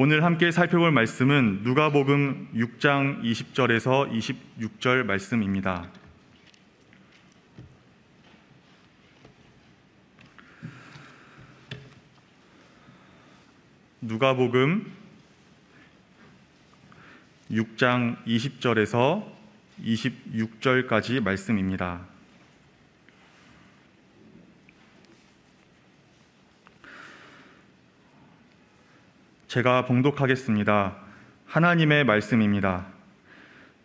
오늘 함께 살펴볼 말씀은 누가복음 6장 20절에서 26절 말씀입니다. 누가복음 6장 20절에서 26절까지 말씀입니다. 제가 봉독하겠습니다. 하나님의 말씀입니다.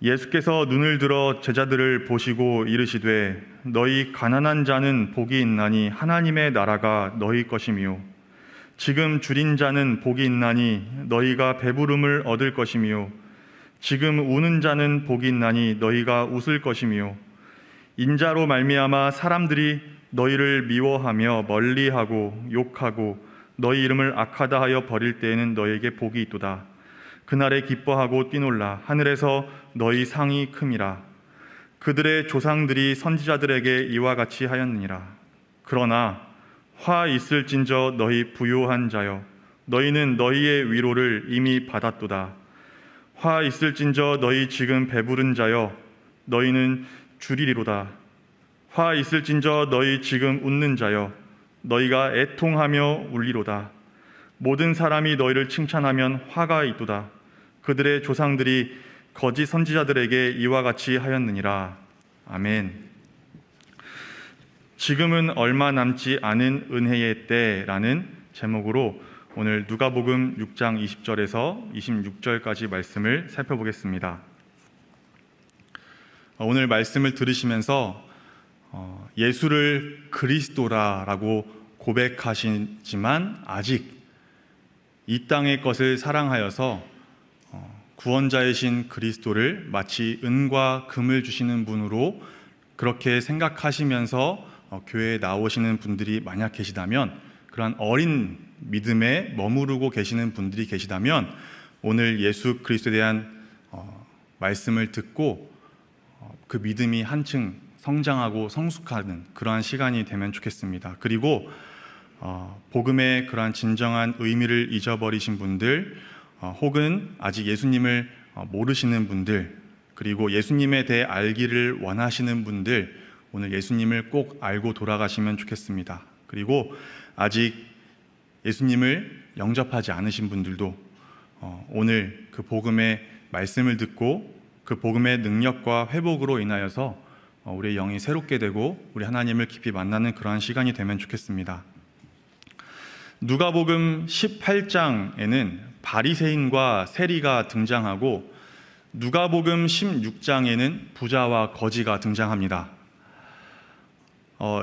예수께서 눈을 들어 제자들을 보시고 이르시되 너희 가난한 자는 복이 있나니 하나님의 나라가 너희 것이며 지금 줄인 자는 복이 있나니 너희가 배부름을 얻을 것이며 지금 우는 자는 복이 있나니 너희가 웃을 것이며 인자로 말미암아 사람들이 너희를 미워하며 멀리하고 욕하고 너희 이름을 악하다 하여 버릴 때에는 너희에게 복이 있도다. 그날에 기뻐하고 뛰놀라 하늘에서 너희 상이 큼이라. 그들의 조상들이 선지자들에게 이와 같이 하였느니라. 그러나 화 있을진저 너희 부요한 자여 너희는 너희의 위로를 이미 받았도다. 화 있을진저 너희 지금 배부른 자여 너희는 줄이리로다. 화 있을진저 너희 지금 웃는 자여 너희가 애통하며 울리로다. 모든 사람이 너희를 칭찬하면 화가 있도다. 그들의 조상들이 거짓 선지자들에게 이와 같이 하였느니라. 아멘. 지금은 얼마 남지 않은 은혜의 때라는 제목으로 오늘 누가복음 6장 20절에서 26절까지 말씀을 살펴보겠습니다. 오늘 말씀을 들으시면서 예수를 그리스도라고 고백하시지만 아직 이 땅의 것을 사랑하여서 구원자이신 그리스도를 마치 은과 금을 주시는 분으로 그렇게 생각하시면서 교회에 나오시는 분들이 만약 계시다면, 그러한 어린 믿음에 머무르고 계시는 분들이 계시다면 오늘 예수 그리스도에 대한 말씀을 듣고 그 믿음이 한층 성장하고 성숙하는 그러한 시간이 되면 좋겠습니다. 그리고 복음의 그러한 진정한 의미를 잊어버리신 분들, 혹은 아직 예수님을 모르시는 분들, 그리고 예수님에 대해 알기를 원하시는 분들, 오늘 예수님을 꼭 알고 돌아가시면 좋겠습니다. 그리고 아직 예수님을 영접하지 않으신 분들도 오늘 그 복음의 말씀을 듣고 그 복음의 능력과 회복으로 인하여서 우리의 영이 새롭게 되고 우리 하나님을 깊이 만나는 그러한 시간이 되면 좋겠습니다. 누가복음 18장에는 바리새인과 세리가 등장하고 누가복음 16장에는 부자와 거지가 등장합니다.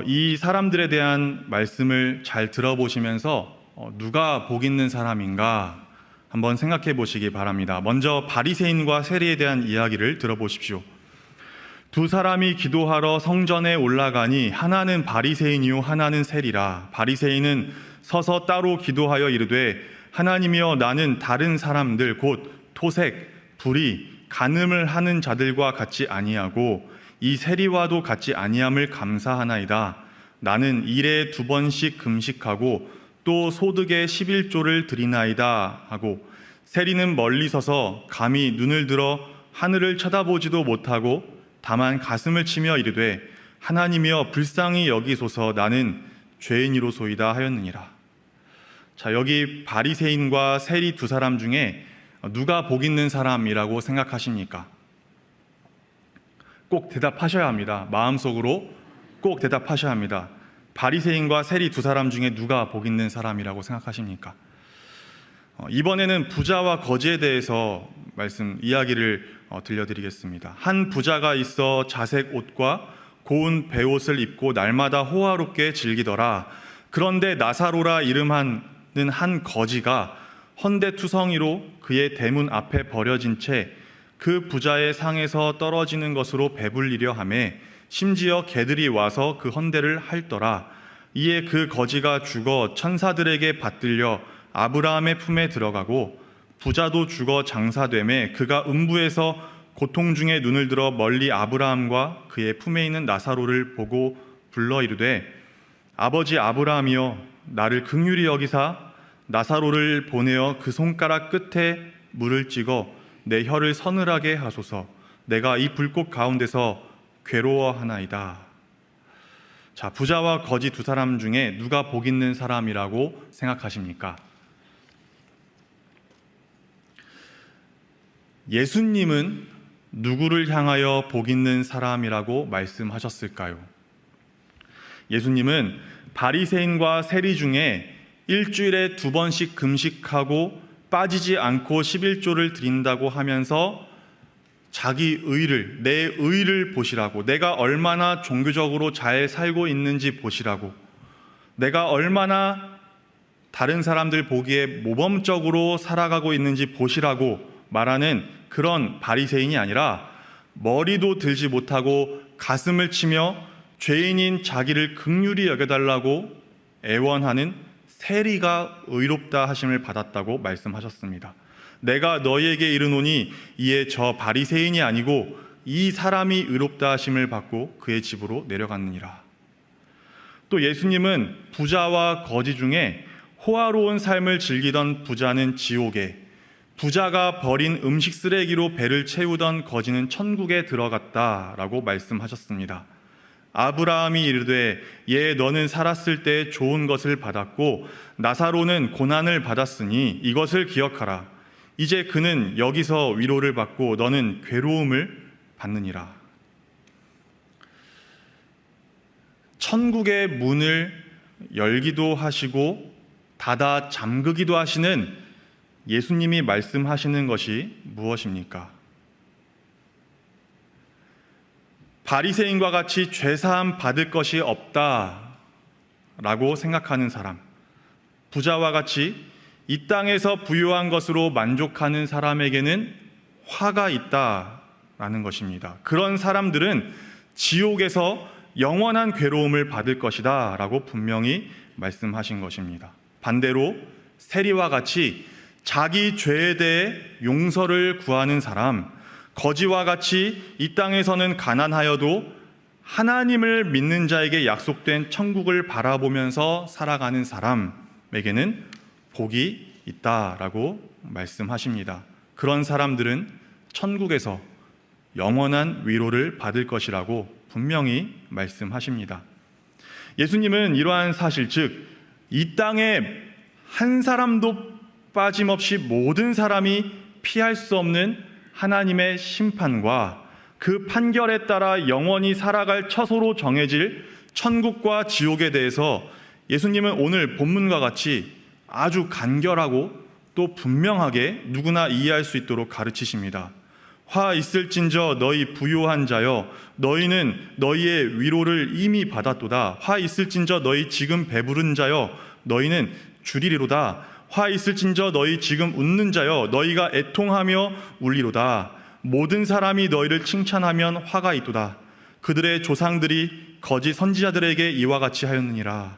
이 사람들에 대한 말씀을 잘 들어보시면서 누가 복 있는 사람인가 한번 생각해 보시기 바랍니다. 먼저 바리새인과 세리에 대한 이야기를 들어보십시오. 두 사람이 기도하러 성전에 올라가니 하나는 바리새인이요 하나는 세리라. 바리새인은 서서 따로 기도하여 이르되 하나님이여 나는 다른 사람들 곧 토색, 불의, 간음을 하는 자들과 같이 아니하고 이 세리와도 같이 아니함을 감사하나이다. 나는 일에 2번씩 금식하고 또 소득의 11조를 드리나이다 하고, 세리는 멀리 서서 감히 눈을 들어 하늘을 쳐다보지도 못하고 다만 가슴을 치며 이르되 하나님이여 불쌍히 여기소서 나는 죄인이로소이다 하였느니라. 자, 여기 바리새인과 세리 두 사람 중에 누가 복 있는 사람이라고 생각하십니까? 꼭 대답하셔야 합니다. 마음속으로 꼭 대답하셔야 합니다. 바리새인과 세리 두 사람 중에 누가 복 있는 사람이라고 생각하십니까? 이번에는 부자와 거지에 대해서 이야기를 들려드리겠습니다. 한 부자가 있어 자색 옷과 고운 베옷을 입고 날마다 호화롭게 즐기더라. 그런데 나사로라 이름하는 한 거지가 헌데투성이로 그의 대문 앞에 버려진 채 그 부자의 상에서 떨어지는 것으로 배불리려 하매 심지어 개들이 와서 그 헌데를 핥더라. 이에 그 거지가 죽어 천사들에게 받들려 아브라함의 품에 들어가고 부자도 죽어 장사되매 그가 음부에서 고통 중에 눈을 들어 멀리 아브라함과 그의 품에 있는 나사로를 보고 불러 이르되 아버지 아브라함이여 나를 긍휼히 여기사 나사로를 보내어 그 손가락 끝에 물을 찍어 내 혀를 서늘하게 하소서. 내가 이 불꽃 가운데서 괴로워하나이다. 자, 부자와 거지 두 사람 중에 누가 복 있는 사람이라고 생각하십니까? 예수님은 누구를 향하여 복 있는 사람이라고 말씀하셨을까요? 예수님은 바리새인과 세리 중에 일주일에 2번씩 금식하고 빠지지 않고 11조를 드린다고 하면서 자기 의를, 내 의를 보시라고, 내가 얼마나 종교적으로 잘 살고 있는지 보시라고, 내가 얼마나 다른 사람들 보기에 모범적으로 살아가고 있는지 보시라고 말하는 그런 바리새인이 아니라 머리도 들지 못하고 가슴을 치며 죄인인 자기를 긍휼히 여겨달라고 애원하는 세리가 의롭다 하심을 받았다고 말씀하셨습니다. 내가 너희에게 이르노니 이에 저 바리새인이 아니고 이 사람이 의롭다 하심을 받고 그의 집으로 내려갔느니라. 또 예수님은 부자와 거지 중에 호화로운 삶을 즐기던 부자는 지옥에, 부자가 버린 음식 쓰레기로 배를 채우던 거지는 천국에 들어갔다라고 말씀하셨습니다. 아브라함이 이르되 예 너는 살았을 때 좋은 것을 받았고 나사로는 고난을 받았으니 이것을 기억하라. 이제 그는 여기서 위로를 받고 너는 괴로움을 받느니라. 천국의 문을 열기도 하시고 닫아 잠그기도 하시는 예수님이 말씀하시는 것이 무엇입니까? 바리새인과 같이 죄사함 받을 것이 없다라고 생각하는 사람, 부자와 같이 이 땅에서 부유한 것으로 만족하는 사람에게는 화가 있다라는 것입니다. 그런 사람들은 지옥에서 영원한 괴로움을 받을 것이다 라고 분명히 말씀하신 것입니다. 반대로 세리와 같이 자기 죄에 대해 용서를 구하는 사람, 거지와 같이 이 땅에서는 가난하여도 하나님을 믿는 자에게 약속된 천국을 바라보면서 살아가는 사람에게는 복이 있다라고 말씀하십니다. 그런 사람들은 천국에서 영원한 위로를 받을 것이라고 분명히 말씀하십니다. 예수님은 이러한 사실, 즉 이 땅에 한 사람도 빠짐없이 모든 사람이 피할 수 없는 하나님의 심판과 그 판결에 따라 영원히 살아갈 처소로 정해질 천국과 지옥에 대해서 예수님은 오늘 본문과 같이 아주 간결하고 또 분명하게 누구나 이해할 수 있도록 가르치십니다. 화 있을진저 너희 부요한 자여 너희는 너희의 위로를 이미 받았도다. 화 있을진저 너희 지금 배부른 자여 너희는 주리리로다. 화 있을진저 너희 지금 웃는 자여 너희가 애통하며 울리로다. 모든 사람이 너희를 칭찬하면 화가 있도다. 그들의 조상들이 거짓 선지자들에게 이와 같이 하였느니라.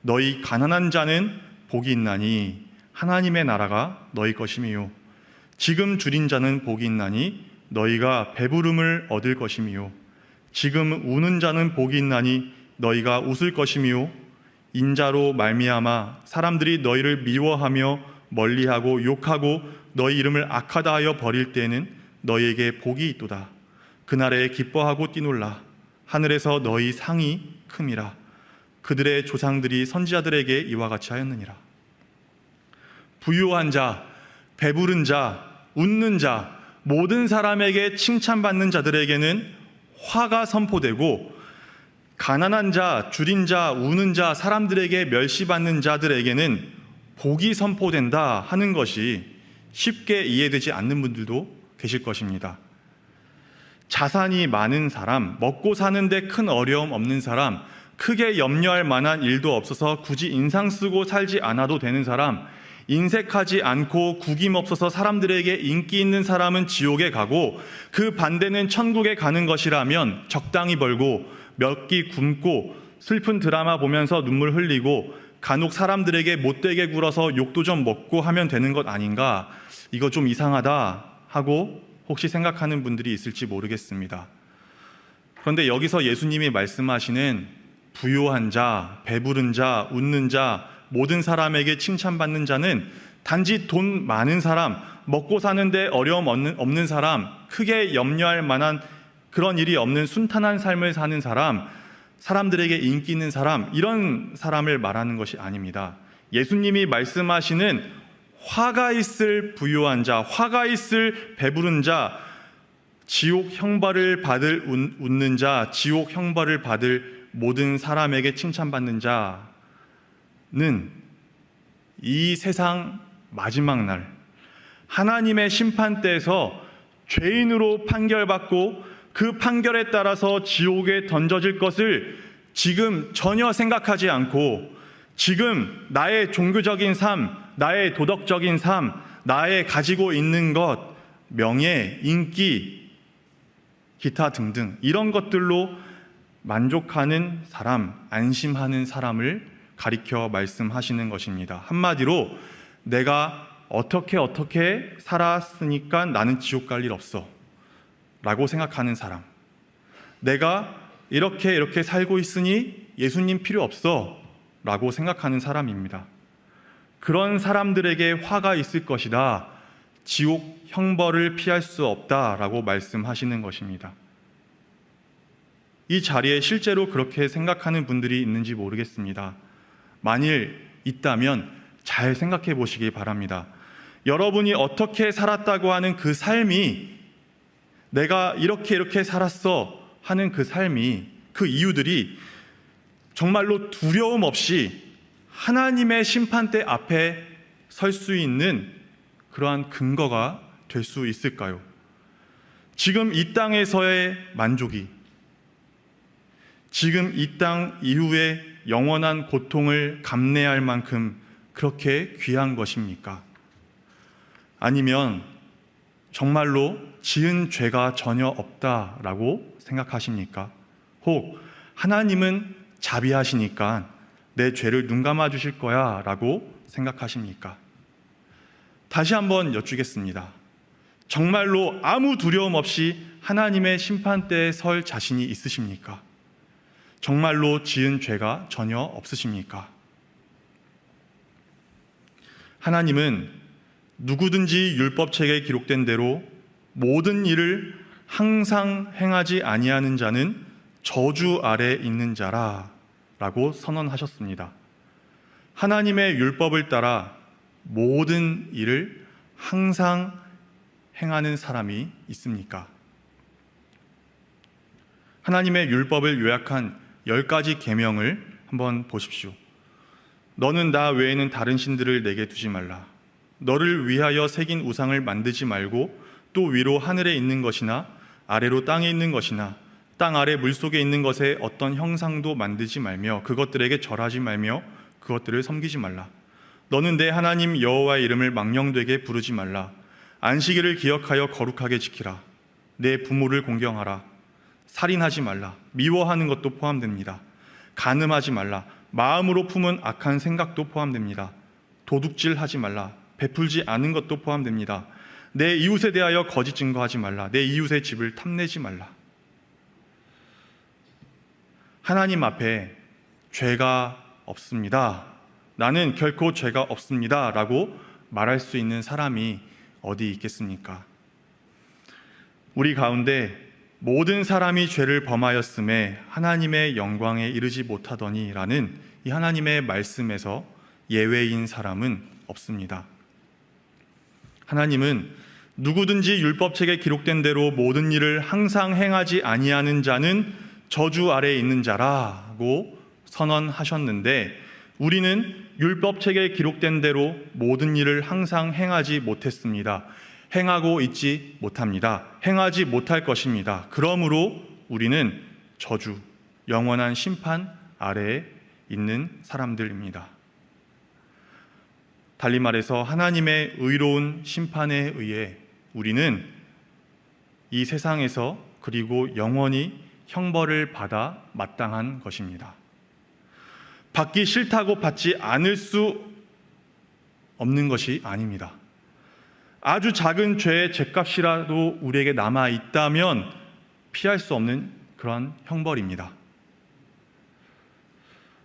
너희 가난한 자는 복이 있나니 하나님의 나라가 너희 것임이요 지금 줄인 자는 복이 있나니 너희가 배부름을 얻을 것임이요 지금 우는 자는 복이 있나니 너희가 웃을 것임이요 인자로 말미암아 사람들이 너희를 미워하며 멀리하고 욕하고 너희 이름을 악하다 하여 버릴 때에는 너희에게 복이 있도다. 그날에 기뻐하고 뛰놀라. 하늘에서 너희 상이 큼이라. 그들의 조상들이 선지자들에게 이와 같이 하였느니라. 부유한 자, 배부른 자, 웃는 자, 모든 사람에게 칭찬받는 자들에게는 화가 선포되고 가난한 자, 줄인 자, 우는 자, 사람들에게 멸시받는 자들에게는 복이 선포된다 하는 것이 쉽게 이해되지 않는 분들도 계실 것입니다. 자산이 많은 사람, 먹고 사는데 큰 어려움 없는 사람, 크게 염려할 만한 일도 없어서 굳이 인상 쓰고 살지 않아도 되는 사람, 인색하지 않고 구김없어서 사람들에게 인기 있는 사람은 지옥에 가고 그 반대는 천국에 가는 것이라면 적당히 벌고 몇 끼 굶고 슬픈 드라마 보면서 눈물 흘리고 간혹 사람들에게 못되게 굴어서 욕도 좀 먹고 하면 되는 것 아닌가, 이거 좀 이상하다 하고 혹시 생각하는 분들이 있을지 모르겠습니다. 그런데 여기서 예수님이 말씀하시는 부요한 자, 배부른 자, 웃는 자, 모든 사람에게 칭찬받는 자는 단지 돈 많은 사람, 먹고 사는데 어려움 없는 사람, 크게 염려할 만한 그런 일이 없는 순탄한 삶을 사는 사람, 사람들에게 인기 있는 사람, 이런 사람을 말하는 것이 아닙니다. 예수님이 말씀하시는 화가 있을 부유한 자, 화가 있을 배부른 자, 지옥 형벌을 받을 웃는 자, 지옥 형벌을 받을 모든 사람에게 칭찬받는 자는 이 세상 마지막 날 하나님의 심판대에서 죄인으로 판결받고 그 판결에 따라서 지옥에 던져질 것을 지금 전혀 생각하지 않고 지금 나의 종교적인 삶, 나의 도덕적인 삶, 나의 가지고 있는 것, 명예, 인기, 기타 등등 이런 것들로 만족하는 사람, 안심하는 사람을 가리켜 말씀하시는 것입니다. 한마디로 내가 어떻게 살았으니까 나는 지옥 갈 일 없어 라고 생각하는 사람, 내가 이렇게 살고 있으니 예수님 필요 없어 라고 생각하는 사람입니다. 그런 사람들에게 화가 있을 것이다, 지옥 형벌을 피할 수 없다라고 말씀하시는 것입니다. 이 자리에 실제로 그렇게 생각하는 분들이 있는지 모르겠습니다. 만일 있다면 잘 생각해 보시기 바랍니다. 여러분이 어떻게 살았다고 하는 그 삶이, 내가 이렇게 살았어 하는 그 삶이, 그 이유들이 정말로 두려움 없이 하나님의 심판대 앞에 설 수 있는 그러한 근거가 될 수 있을까요? 지금 이 땅에서의 만족이, 지금 이 땅 이후에 영원한 고통을 감내할 만큼 그렇게 귀한 것입니까? 아니면 정말로 지은 죄가 전혀 없다라고 생각하십니까? 혹 하나님은 자비하시니까 내 죄를 눈감아 주실 거야 라고 생각하십니까? 다시 한번 여쭈겠습니다. 정말로 아무 두려움 없이 하나님의 심판대에 설 자신이 있으십니까? 정말로 지은 죄가 전혀 없으십니까? 하나님은 누구든지 율법책에 기록된 대로 모든 일을 항상 행하지 아니하는 자는 저주 아래 있는 자라 라고 선언하셨습니다. 하나님의 율법을 따라 모든 일을 항상 행하는 사람이 있습니까? 하나님의 율법을 요약한 10가지 계명을 한번 보십시오. 너는 나 외에는 다른 신들을 내게 두지 말라. 너를 위하여 새긴 우상을 만들지 말고 또 위로 하늘에 있는 것이나 아래로 땅에 있는 것이나 땅 아래 물속에 있는 것에 어떤 형상도 만들지 말며 그것들에게 절하지 말며 그것들을 섬기지 말라. 너는 내 하나님 여호와의 이름을 망령되게 부르지 말라. 안식일을 기억하여 거룩하게 지키라. 내 부모를 공경하라. 살인하지 말라. 미워하는 것도 포함됩니다. 간음하지 말라. 마음으로 품은 악한 생각도 포함됩니다. 도둑질하지 말라. 베풀지 않은 것도 포함됩니다. 내 이웃에 대하여 거짓 증거하지 말라. 내 이웃의 집을 탐내지 말라. 하나님 앞에 죄가 없습니다, 나는 결코 죄가 없습니다 라고 말할 수 있는 사람이 어디 있겠습니까? 우리 가운데 모든 사람이 죄를 범하였음에 하나님의 영광에 이르지 못하더니 라는 이 하나님의 말씀에서 예외인 사람은 없습니다. 하나님은 누구든지 율법책에 기록된 대로 모든 일을 항상 행하지 아니하는 자는 저주 아래에 있는 자라고 선언하셨는데, 우리는 율법책에 기록된 대로 모든 일을 항상 행하지 못했습니다. 행하고 있지 못합니다. 행하지 못할 것입니다. 그러므로 우리는 저주, 영원한 심판 아래에 있는 사람들입니다. 달리 말해서 하나님의 의로운 심판에 의해 우리는 이 세상에서 그리고 영원히 형벌을 받아 마땅한 것입니다. 받기 싫다고 받지 않을 수 없는 것이 아닙니다. 아주 작은 죄의 죗값이라도 우리에게 남아 있다면 피할 수 없는 그런 형벌입니다.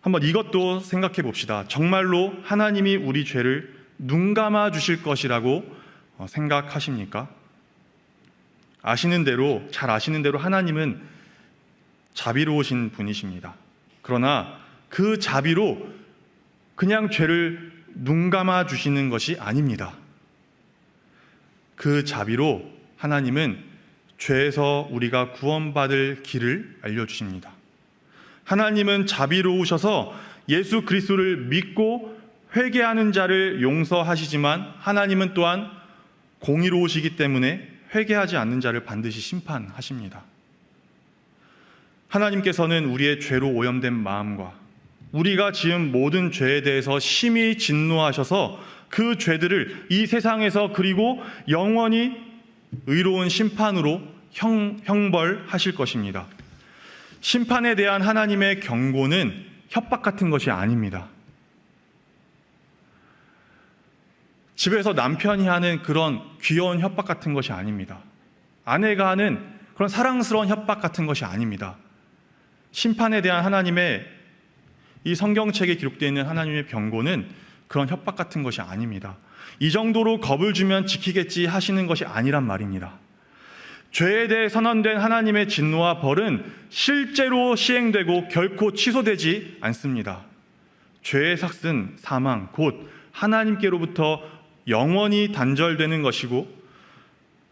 한번 이것도 생각해 봅시다. 정말로 하나님이 우리 죄를 눈 감아 주실 것이라고 생각하십니까? 잘 아시는 대로 하나님은 자비로우신 분이십니다. 그러나 그 자비로 그냥 죄를 눈 감아 주시는 것이 아닙니다. 그 자비로 하나님은 죄에서 우리가 구원받을 길을 알려주십니다. 하나님은 자비로우셔서 예수 그리스도를 믿고 회개하는 자를 용서하시지만 하나님은 또한 공의로우시기 때문에 회개하지 않는 자를 반드시 심판하십니다. 하나님께서는 우리의 죄로 오염된 마음과 우리가 지은 모든 죄에 대해서 심히 진노하셔서 그 죄들을 이 세상에서 그리고 영원히 의로운 심판으로 형벌하실 것입니다. 심판에 대한 하나님의 경고는 협박 같은 것이 아닙니다. 집에서 남편이 하는 그런 귀여운 협박 같은 것이 아닙니다. 아내가 하는 그런 사랑스러운 협박 같은 것이 아닙니다. 심판에 대한 하나님의 이 성경책에 기록되어 있는 하나님의 경고는 그런 협박 같은 것이 아닙니다. 이 정도로 겁을 주면 지키겠지 하시는 것이 아니란 말입니다. 죄에 대해 선언된 하나님의 진노와 벌은 실제로 시행되고 결코 취소되지 않습니다. 죄의 삭은 사망, 곧 하나님께로부터 영원히 단절되는 것이고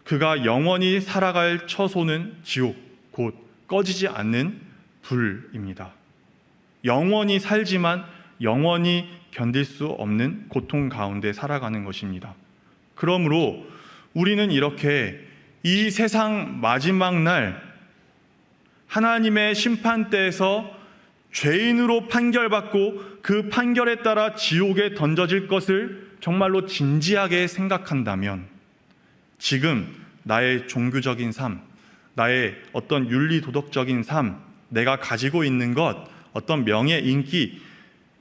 그가 영원히 살아갈 처소는 지옥, 곧 꺼지지 않는 불입니다. 영원히 살지만 영원히 견딜 수 없는 고통 가운데 살아가는 것입니다. 그러므로 우리는 이렇게 이 세상 마지막 날 하나님의 심판대에서 죄인으로 판결받고 그 판결에 따라 지옥에 던져질 것을 정말로 진지하게 생각한다면 지금 나의 종교적인 삶, 나의 어떤 윤리도덕적인 삶, 내가 가지고 있는 것, 어떤 명예, 인기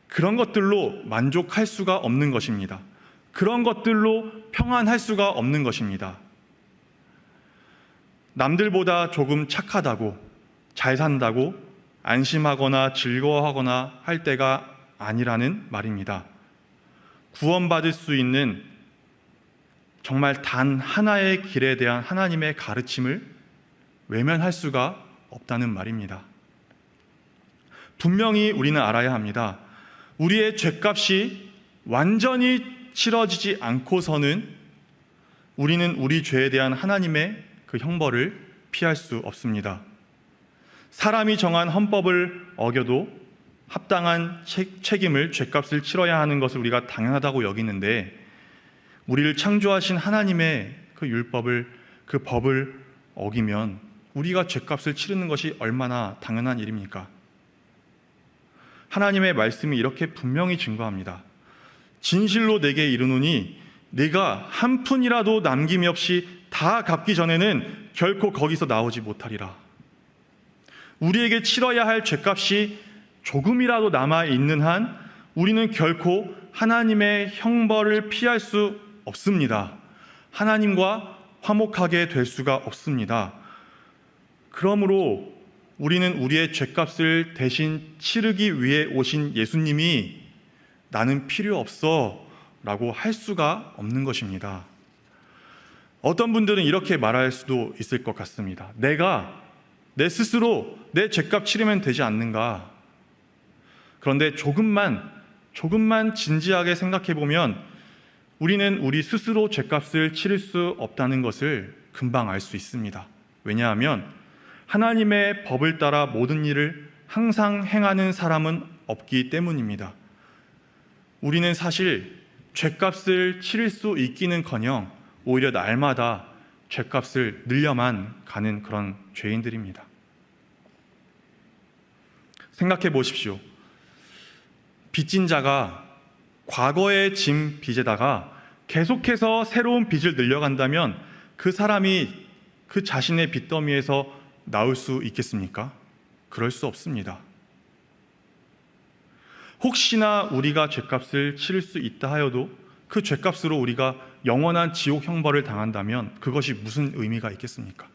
그런 것들로 만족할 수가 없는 것입니다. 그런 것들로 평안할 수가 없는 것입니다. 남들보다 조금 착하다고, 잘 산다고 안심하거나 즐거워하거나 할 때가 아니라는 말입니다. 구원받을 수 있는 정말 단 하나의 길에 대한 하나님의 가르침을 외면할 수가 없다는 말입니다. 분명히 우리는 알아야 합니다. 우리의 죄값이 완전히 치러지지 않고서는 우리는 우리 죄에 대한 하나님의 그 형벌을 피할 수 없습니다. 사람이 정한 헌법을 어겨도 합당한 책임을, 죄값을 치러야 하는 것을 우리가 당연하다고 여기는데 우리를 창조하신 하나님의 그 율법을, 그 법을 어기면 우리가 죄값을 치르는 것이 얼마나 당연한 일입니까? 하나님의 말씀이 이렇게 분명히 증거합니다. 진실로 내게 이르노니 네가 한 푼이라도 남김이 없이 다 갚기 전에는 결코 거기서 나오지 못하리라. 우리에게 치러야 할 죄값이 조금이라도 남아있는 한 우리는 결코 하나님의 형벌을 피할 수 없습니다. 하나님과 화목하게 될 수가 없습니다. 그러므로 우리는 우리의 죄값을 대신 치르기 위해 오신 예수님이 나는 필요 없어 라고 할 수가 없는 것입니다. 어떤 분들은 이렇게 말할 수도 있을 것 같습니다. 내가 내 스스로 내 죄값 치르면 되지 않는가? 그런데 조금만 진지하게 생각해 보면 우리는 우리 스스로 죄값을 치를 수 없다는 것을 금방 알 수 있습니다. 왜냐하면 하나님의 법을 따라 모든 일을 항상 행하는 사람은 없기 때문입니다. 우리는 사실 죄값을 치를 수 있기는커녕 오히려 날마다 죄값을 늘려만 가는 그런 죄인들입니다. 생각해 보십시오. 빚진 자가 과거에 진 빚에다가 계속해서 새로운 빚을 늘려간다면 그 사람이 그 자신의 빚더미에서 나올 수 있겠습니까? 그럴 수 없습니다. 혹시나 우리가 죄값을 치를 수 있다 하여도 그 죄값으로 우리가 영원한 지옥 형벌을 당한다면 그것이 무슨 의미가 있겠습니까?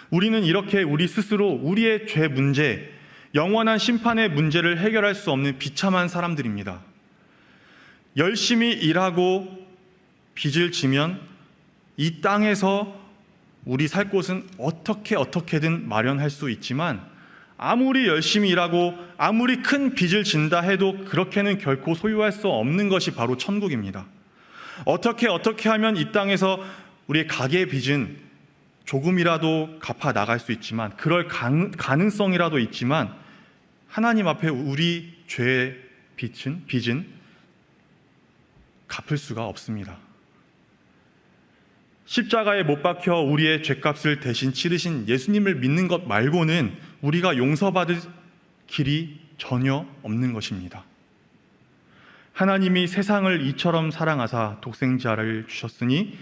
우리는 이렇게 우리 스스로 우리의 죄 문제, 영원한 심판의 문제를 해결할 수 없는 비참한 사람들입니다. 열심히 일하고 빚을 지면 이 땅에서 우리 살 곳은 어떻게든 마련할 수 있지만, 아무리 열심히 일하고 아무리 큰 빚을 진다 해도 그렇게는 결코 소유할 수 없는 것이 바로 천국입니다. 어떻게 하면 이 땅에서 우리의 가계 빚은 조금이라도 갚아 나갈 수 있지만, 그럴 가능성이라도 있지만, 하나님 앞에 우리 죄의 빚은 갚을 수가 없습니다. 십자가에 못 박혀 우리의 죄값을 대신 치르신 예수님을 믿는 것 말고는 우리가 용서받을 길이 전혀 없는 것입니다. 하나님이 세상을 이처럼 사랑하사 독생자를 주셨으니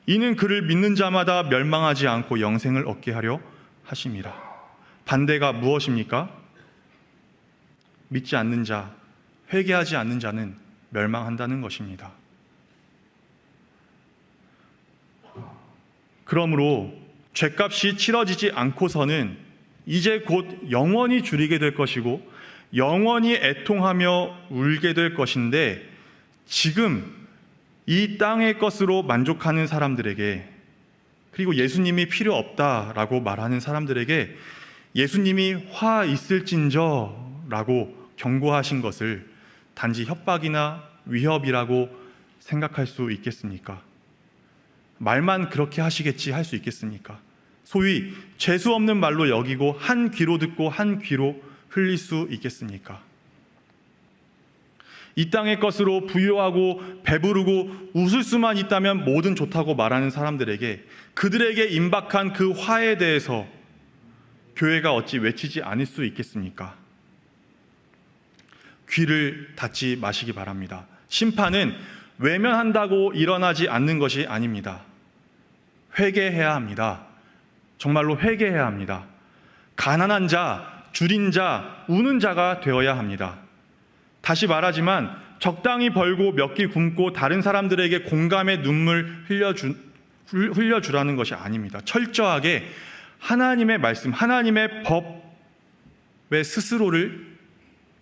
이는 그를 믿는 자마다 멸망하지 않고 영생을 얻게 하려 하심이라. 반대가 무엇입니까? 믿지 않는 자, 회개하지 않는 자는 멸망한다는 것입니다. 그러므로 죄값이 치러지지 않고서는 이제 곧 영원히 줄이게 될 것이고 영원히 애통하며 울게 될 것인데, 지금 이 땅의 것으로 만족하는 사람들에게, 그리고 예수님이 필요 없다라고 말하는 사람들에게 예수님이 화 있을진저 라고 경고하신 것을 단지 협박이나 위협이라고 생각할 수 있겠습니까? 말만 그렇게 하시겠지 할 수 있겠습니까? 소위 재수 없는 말로 여기고 한 귀로 듣고 한 귀로 흘릴 수 있겠습니까? 이 땅의 것으로 부유하고 배부르고 웃을 수만 있다면 뭐든 좋다고 말하는 사람들에게, 그들에게 임박한 그 화에 대해서 교회가 어찌 외치지 않을 수 있겠습니까? 귀를 닫지 마시기 바랍니다. 심판은 외면한다고 일어나지 않는 것이 아닙니다. 회개해야 합니다. 정말로 회개해야 합니다. 가난한 자, 줄인 자, 우는 자가 되어야 합니다. 다시 말하지만 적당히 벌고 몇 끼 굶고 다른 사람들에게 공감의 눈물 흘려주라는 것이 아닙니다. 철저하게 하나님의 말씀, 하나님의 법의 스스로를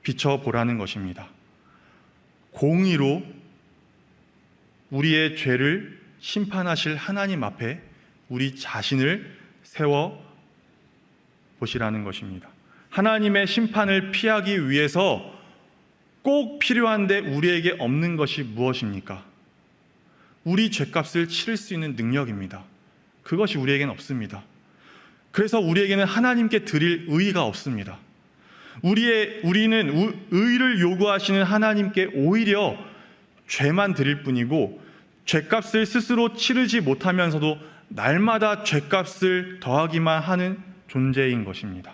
비춰보라는 것입니다. 공의로 우리의 죄를 심판하실 하나님 앞에 우리 자신을 세워 보시라는 것입니다. 하나님의 심판을 피하기 위해서 꼭 필요한데 우리에게 없는 것이 무엇입니까? 우리 죄값을 치를 수 있는 능력입니다. 그것이 우리에게는 없습니다. 그래서 우리에게는 하나님께 드릴 의의가 없습니다. 우리는 의를 요구하시는 하나님께 오히려 죄만 드릴 뿐이고, 죄값을 스스로 치르지 못하면서도 날마다 죄값을 더하기만 하는 존재인 것입니다.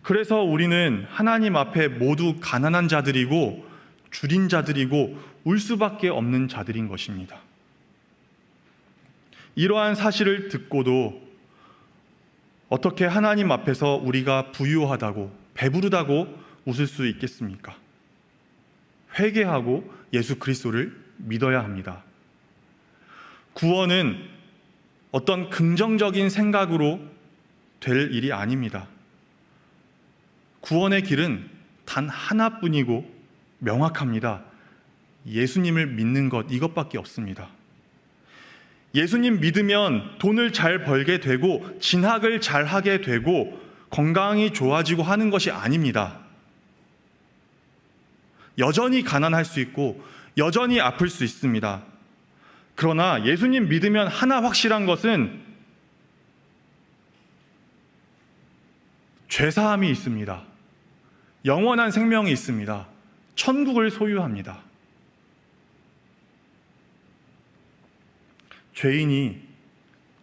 그래서 우리는 하나님 앞에 모두 가난한 자들이고 줄인 자들이고 울 수밖에 없는 자들인 것입니다. 이러한 사실을 듣고도 어떻게 하나님 앞에서 우리가 부유하다고 배부르다고 웃을 수 있겠습니까? 회개하고 예수 그리스도를 믿어야 합니다. 구원은 어떤 긍정적인 생각으로 될 일이 아닙니다. 구원의 길은 단 하나뿐이고 명확합니다. 예수님을 믿는 것, 이것밖에 없습니다. 예수님 믿으면 돈을 잘 벌게 되고 진학을 잘 하게 되고 건강이 좋아지고 하는 것이 아닙니다. 여전히 가난할 수 있고 여전히 아플 수 있습니다. 그러나 예수님 믿으면 하나 확실한 것은 죄사함이 있습니다. 영원한 생명이 있습니다. 천국을 소유합니다. 죄인이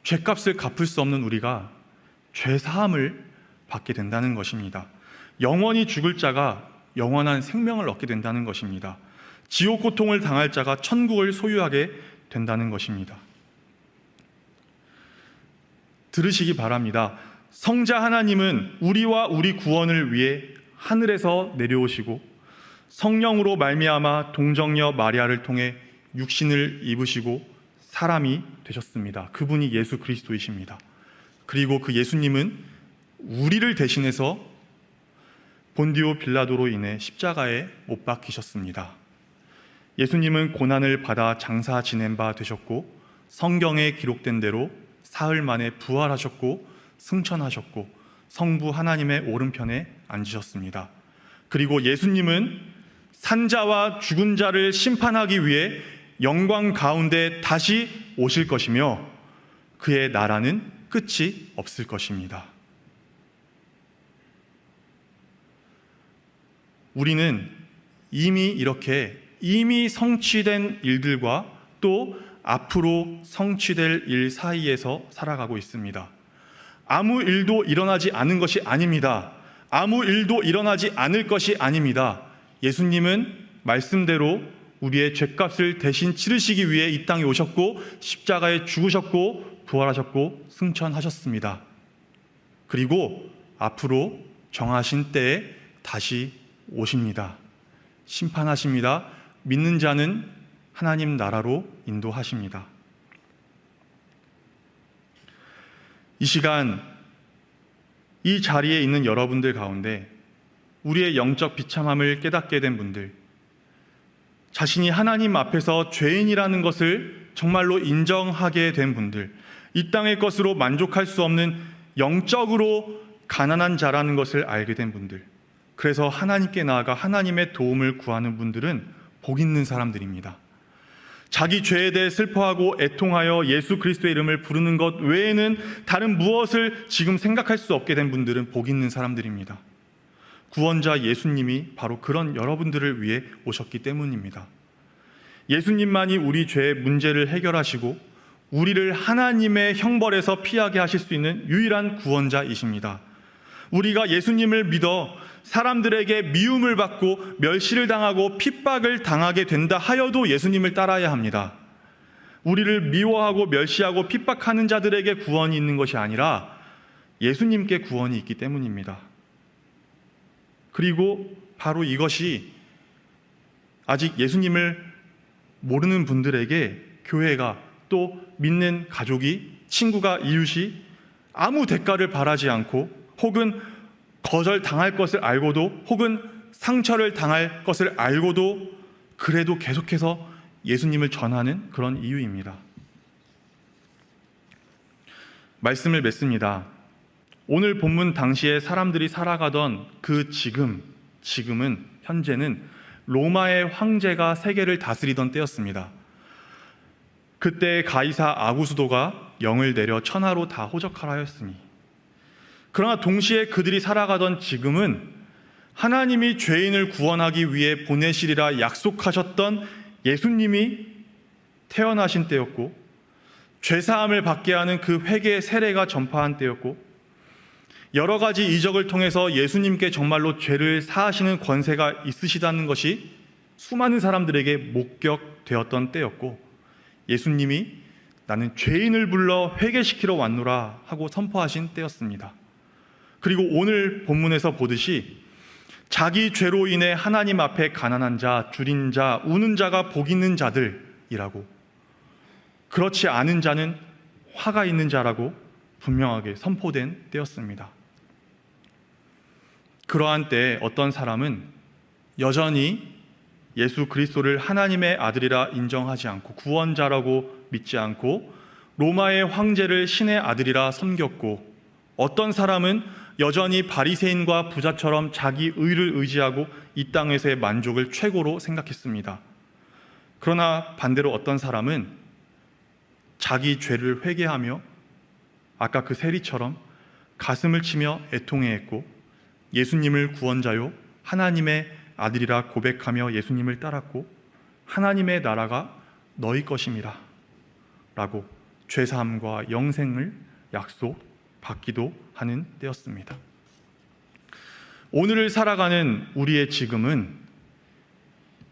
죄값을 갚을 수 없는 우리가 죄사함을 받게 된다는 것입니다. 영원히 죽을 자가 영원한 생명을 얻게 된다는 것입니다. 지옥 고통을 당할 자가 천국을 소유하게 된다는 것입니다. 들으시기 바랍니다. 성자 하나님은 우리와 우리 구원을 위해 하늘에서 내려오시고 성령으로 말미암아 동정녀 마리아를 통해 육신을 입으시고 사람이 되셨습니다. 그분이 예수 그리스도이십니다. 그리고 그 예수님은 우리를 대신해서 본디오 빌라도로 인해 십자가에 못 박히셨습니다. 예수님은 고난을 받아 장사 지낸 바 되셨고 성경에 기록된 대로 사흘 만에 부활하셨고 승천하셨고 성부 하나님의 오른편에 앉으셨습니다. 그리고 예수님은 산자와 죽은 자를 심판하기 위해 영광 가운데 다시 오실 것이며 그의 나라는 끝이 없을 것입니다. 우리는 이미 성취된 일들과 또 앞으로 성취될 일 사이에서 살아가고 있습니다. 아무 일도 일어나지 않은 것이 아닙니다. 아무 일도 일어나지 않을 것이 아닙니다. 예수님은 말씀대로 우리의 죄값을 대신 치르시기 위해 이 땅에 오셨고 십자가에 죽으셨고 부활하셨고 승천하셨습니다. 그리고 앞으로 정하신 때에 다시 오십니다. 심판하십니다. 믿는 자는 하나님 나라로 인도하십니다. 이 시간 이 자리에 있는 여러분들 가운데 우리의 영적 비참함을 깨닫게 된 분들, 자신이 하나님 앞에서 죄인이라는 것을 정말로 인정하게 된 분들, 이 땅의 것으로 만족할 수 없는 영적으로 가난한 자라는 것을 알게 된 분들, 그래서 하나님께 나아가 하나님의 도움을 구하는 분들은 복 있는 사람들입니다. 자기 죄에 대해 슬퍼하고 애통하여 예수 그리스도의 이름을 부르는 것 외에는 다른 무엇을 지금 생각할 수 없게 된 분들은 복 있는 사람들입니다. 구원자 예수님이 바로 그런 여러분들을 위해 오셨기 때문입니다. 예수님만이 우리 죄의 문제를 해결하시고 우리를 하나님의 형벌에서 피하게 하실 수 있는 유일한 구원자이십니다. 우리가 예수님을 믿어 사람들에게 미움을 받고 멸시를 당하고 핍박을 당하게 된다 하여도 예수님을 따라야 합니다. 우리를 미워하고 멸시하고 핍박하는 자들에게 구원이 있는 것이 아니라 예수님께 구원이 있기 때문입니다. 그리고 바로 이것이 아직 예수님을 모르는 분들에게 교회가 또 믿는 가족이, 친구가, 이웃이 아무 대가를 바라지 않고 혹은 거절당할 것을 알고도 혹은 상처를 당할 것을 알고도 그래도 계속해서 예수님을 전하는 그런 이유입니다. 말씀을 맺습니다. 오늘 본문 당시에 사람들이 살아가던 그 지금은 현재는 로마의 황제가 세계를 다스리던 때였습니다. 그때 가이사 아구스도가 영을 내려 천하로 다 호적하라 하였으니, 그러나 동시에 그들이 살아가던 지금은 하나님이 죄인을 구원하기 위해 보내시리라 약속하셨던 예수님이 태어나신 때였고, 죄사함을 받게 하는 그 회개의 세례가 전파한 때였고, 여러 가지 이적을 통해서 예수님께 정말로 죄를 사하시는 권세가 있으시다는 것이 수많은 사람들에게 목격되었던 때였고, 예수님이 나는 죄인을 불러 회개시키러 왔노라 하고 선포하신 때였습니다. 그리고 오늘 본문에서 보듯이 자기 죄로 인해 하나님 앞에 가난한 자, 줄인 자, 우는 자가 복 있는 자들이라고, 그렇지 않은 자는 화가 있는 자라고 분명하게 선포된 때였습니다. 그러한 때에 어떤 사람은 여전히 예수 그리스도를 하나님의 아들이라 인정하지 않고 구원자라고 믿지 않고 로마의 황제를 신의 아들이라 섬겼고, 어떤 사람은 여전히 바리새인과 부자처럼 자기 의를 의지하고 이 땅에서의 만족을 최고로 생각했습니다. 그러나 반대로 어떤 사람은 자기 죄를 회개하며 아까 그 세리처럼 가슴을 치며 애통해했고 예수님을 구원자요 하나님의 아들이라 고백하며 예수님을 따랐고, 하나님의 나라가 너희 것임이라 라고 죄사함과 영생을 약속받기도 하는 때였습니다. 오늘을 살아가는 우리의 지금은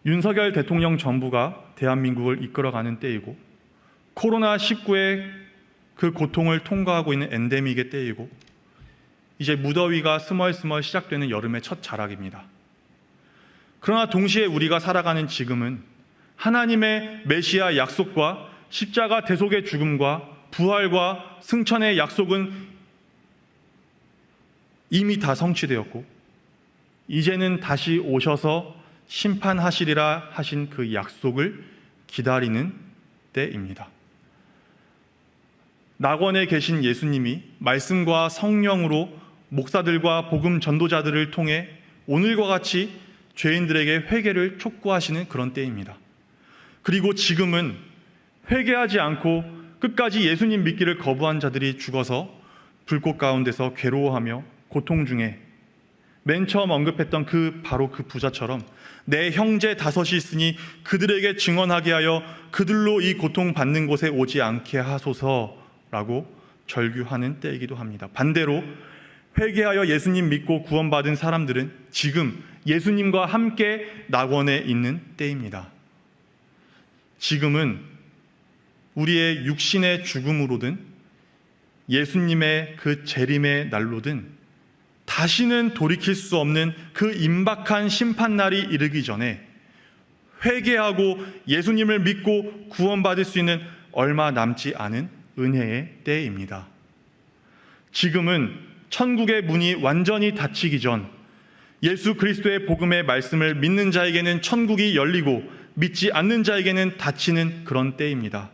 윤석열 대통령 정부가 대한민국을 이끌어가는 때이고, 코로나19의 그 고통을 통과하고 있는 엔데믹의 때이고, 이제 무더위가 스멀스멀 시작되는 여름의 첫 자락입니다. 그러나 동시에 우리가 살아가는 지금은 하나님의 메시아 약속과 십자가 대속의 죽음과 부활과 승천의 약속은 이미 다 성취되었고, 이제는 다시 오셔서 심판하시리라 하신 그 약속을 기다리는 때입니다. 낙원에 계신 예수님이 말씀과 성령으로 목사들과 복음 전도자들을 통해 오늘과 같이 죄인들에게 회개를 촉구하시는 그런 때입니다. 그리고 지금은 회개하지 않고 끝까지 예수님 믿기를 거부한 자들이 죽어서 불꽃 가운데서 괴로워하며 고통 중에 맨 처음 언급했던 바로 그 부자처럼 내 형제 다섯이 있으니 그들에게 증언하게 하여 그들로 이 고통받는 곳에 오지 않게 하소서라고 절규하는 때이기도 합니다. 반대로 회개하여 예수님 믿고 구원받은 사람들은 지금 예수님과 함께 낙원에 있는 때입니다. 지금은 우리의 육신의 죽음으로든 예수님의 그 재림의 날로든 다시는 돌이킬 수 없는 그 임박한 심판날이 이르기 전에 회개하고 예수님을 믿고 구원받을 수 있는 얼마 남지 않은 은혜의 때입니다. 지금은 천국의 문이 완전히 닫히기 전 예수 그리스도의 복음의 말씀을 믿는 자에게는 천국이 열리고 믿지 않는 자에게는 닫히는 그런 때입니다.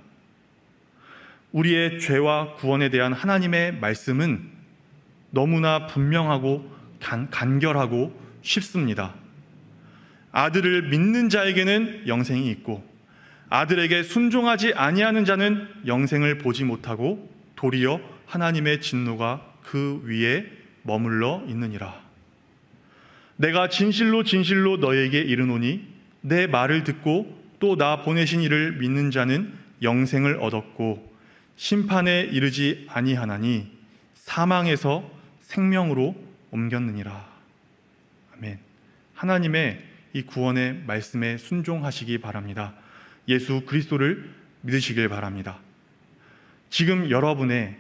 우리의 죄와 구원에 대한 하나님의 말씀은 너무나 분명하고 간결하고 쉽습니다. 아들을 믿는 자에게는 영생이 있고 아들에게 순종하지 아니하는 자는 영생을 보지 못하고 도리어 하나님의 진노가 그 위에 머물러 있느니라. 내가 진실로 진실로 너에게 이르노니 내 말을 듣고 또 나 보내신 이를 믿는 자는 영생을 얻었고 심판에 이르지 아니하나니 사망에서 생명으로 옮겼느니라. 아멘. 하나님의 이 구원의 말씀에 순종하시기 바랍니다. 예수 그리스도를 믿으시길 바랍니다. 지금 여러분의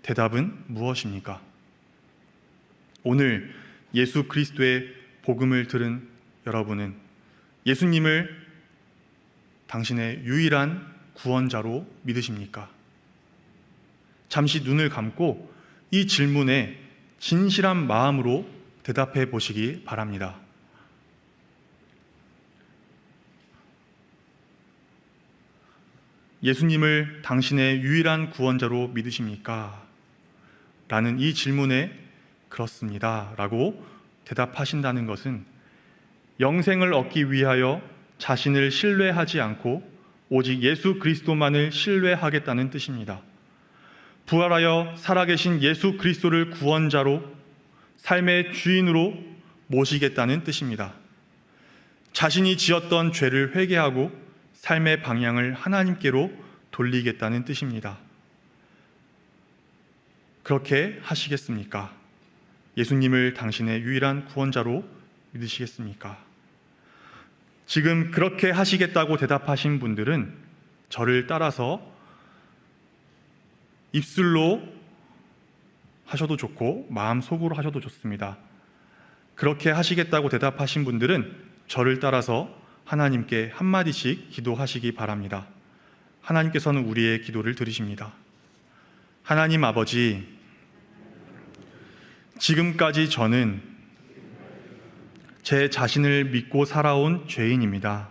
대답은 무엇입니까? 오늘 예수 그리스도의 복음을 들은 여러분은 예수님을 당신의 유일한 구원자로 믿으십니까? 잠시 눈을 감고 이 질문에 진실한 마음으로 대답해 보시기 바랍니다. 예수님을 당신의 유일한 구원자로 믿으십니까? 라는 이 질문에 그렇습니다 라고 대답하신다는 것은 영생을 얻기 위하여 자신을 신뢰하지 않고 오직 예수 그리스도만을 신뢰하겠다는 뜻입니다. 부활하여 살아계신 예수 그리스도를 구원자로 삶의 주인으로 모시겠다는 뜻입니다. 자신이 지었던 죄를 회개하고 삶의 방향을 하나님께로 돌리겠다는 뜻입니다. 그렇게 하시겠습니까? 예수님을 당신의 유일한 구원자로 믿으시겠습니까? 지금 그렇게 하시겠다고 대답하신 분들은 저를 따라서 입술로 하셔도 좋고 마음속으로 하셔도 좋습니다. 그렇게 하시겠다고 대답하신 분들은 저를 따라서 하나님께 한마디씩 기도하시기 바랍니다. 하나님께서는 우리의 기도를 들으십니다. 하나님 아버지, 지금까지 저는 제 자신을 믿고 살아온 죄인입니다.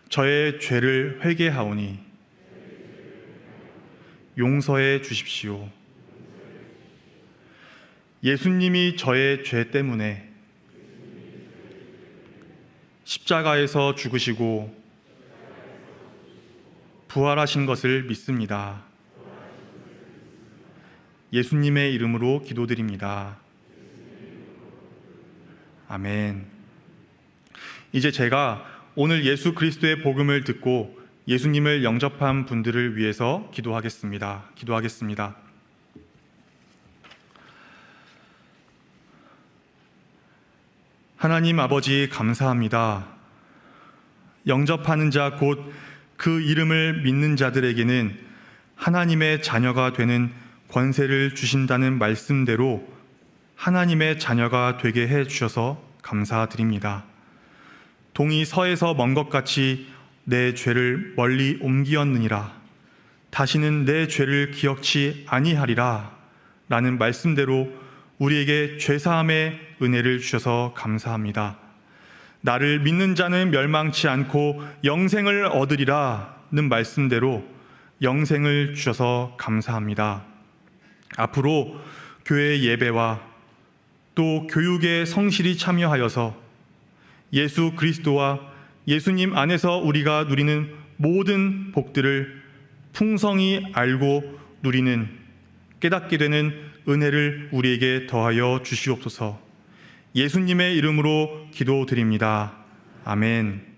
저의 죄를 회개하오니 용서해 주십시오. 예수님이 저의 죄 때문에 십자가에서 죽으시고 부활하신 것을 믿습니다. 예수님의 이름으로 기도드립니다. 아멘. 이제 제가 오늘 예수 그리스도의 복음을 듣고 예수님을 영접한 분들을 위해서 기도하겠습니다. 하나님 아버지 감사합니다. 영접하는 자 곧 그 이름을 믿는 자들에게는 하나님의 자녀가 되는 권세를 주신다는 말씀대로 하나님의 자녀가 되게 해 주셔서 감사드립니다. 동이 서에서 먼 것 같이 내 죄를 멀리 옮기었느니라. 다시는 내 죄를 기억치 아니하리라 라는 말씀대로 우리에게 죄사함의 은혜를 주셔서 감사합니다. 나를 믿는 자는 멸망치 않고 영생을 얻으리라는 말씀대로 영생을 주셔서 감사합니다. 앞으로 교회 예배와 또 교육에 성실히 참여하여서 예수 그리스도와 예수님 안에서 우리가 누리는 모든 복들을 풍성히 알고 누리는 깨닫게 되는 은혜를 우리에게 더하여 주시옵소서. 예수님의 이름으로 기도드립니다. 아멘.